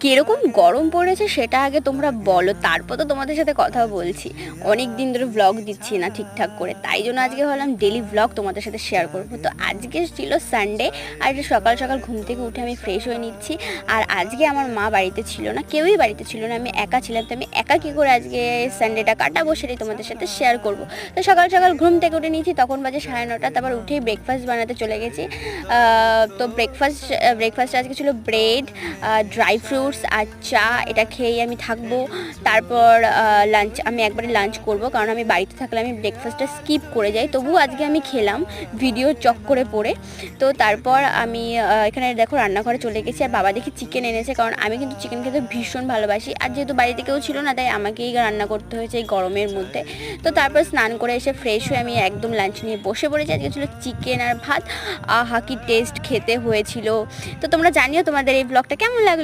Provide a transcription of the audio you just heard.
কিরকম গরম পড়েছে সেটা আগে তোমরা বলো, তারপর তো তোমাদের সাথে কথা বলছি। অনেক দিন ধরে ব্লগ দিচ্ছি না ঠিকঠাক করে, তাই জন্য আজকে ভাবলাম ডেলি ব্লগ তোমাদের সাথে শেয়ার করবো। তো আজকে ছিল সানডে, আর একটু সকাল সকাল ঘুম থেকে উঠে আমি ফ্রেশ হয়ে নিচ্ছি। আর আজকে আমার মা বাড়িতে ছিল না, কেউই বাড়িতে ছিল না, আমি একা ছিলাম। তো আমি একা কী করে আজকে সানডেটা কাটাবো সেটাই তোমাদের সাথে শেয়ার করবো। তো সকাল সকাল ঘুম থেকে উঠে নিয়েছি, তখন বাজে 9:30। তারপর উঠেই ব্রেকফাস্ট বানাতে চলে গেছি। তো ব্রেকফাস্ট আজকে ছিল ব্রেড, ড্রাই ফ্রুটস আর চা। এটা খেয়েই আমি থাকবো। তারপর লাঞ্চ, আমি একবারে লাঞ্চ করব, কারণ আমি বাড়িতে থাকলে আমি ব্রেকফাস্টটা স্কিপ করে যাই। তবুও আজকে আমি খেলাম ভিডিও চক্করে পড়ে। তো তারপর আমি এখানে দেখো রান্নাঘরে চলে গেছি, আর বাবা দেখি চিকেন এনেছে, কারণ আমি কিন্তু চিকেন খেতে ভীষণ ভালোবাসি। আর যেহেতু বাড়িতে কেউ ছিল না, তাই আমাকেই রান্না করতে হয়েছে এই গরমের মধ্যে। তো তারপর স্নান করে এসে ফ্রেশ হয়ে আমি একদম লাঞ্চ নিয়ে বসে পড়েছি। আজকে ছিল চিকেন আর ভাত। আহা কি টেস্ট খেতে হয়েছিল। তো তোমরা জানিও তোমাদের এই ব্লগটা কেমন লাগলো।